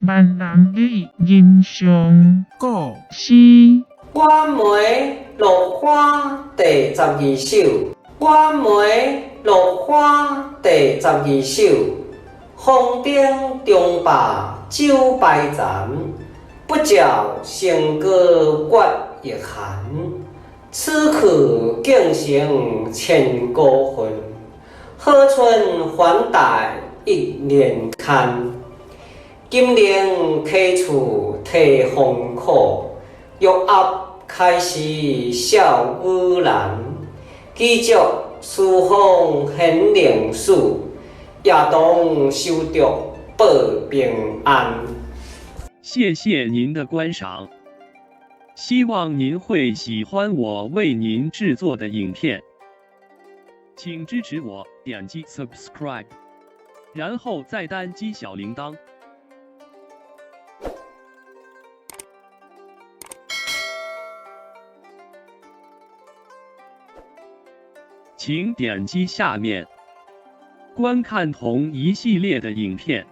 万人的欣赏故事。我梅落花第12首，我梅落花第12首。风顶中罢酒白残，不教笙歌月夜寒。此去竟成千古恨，何春还待一年看。今年客处替风苦，玉盒开时笑ur兰。继续书风显灵史，夜当修读报平安。谢谢您的观赏，希望您会喜欢我为您制作的影片，请支持我，点击 subscribe， 然后再单击小铃铛。请点击下面观看同一系列的影片。